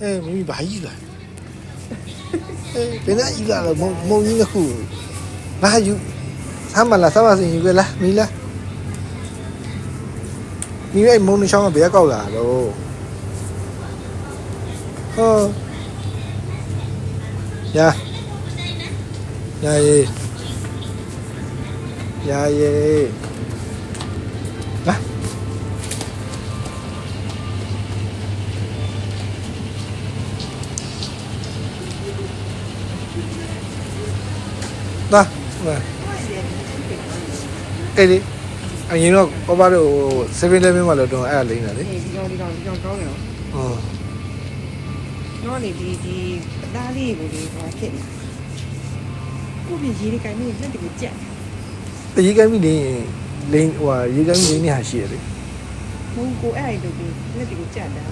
မိဘာကြီးလာဘယ်နဲ့ကြီးလာလဲမုံကြီးတစ်ခုလာယူဆမ်းမလားဆမ်းမစင်ယူခဲ့လားမီလားမိရဲ့မုံနှချောင်းကဘယ်ကောက်လာတော့ဟောယာယေလာအဲ့ဒီအရင်တော့ပပတို့7-Eleven မှာလို့တော့အဲ့ဒါလိမ့်တာလေဒီကောင်ကောင်းတယ်ဟုတ်တော့နေဒီအသားလေးကိုလေဟောဖြစ်နေကိုပြရေးတဲ့ကိုင်းလေးလက်တကူကြက်ရေကမ်းမိနေလိမ့်ဟိုရေကမ်းမိနေဟာရှိရလေဘုံကိုအဲ့အဲ့တို့လက်တကူကြက်တာ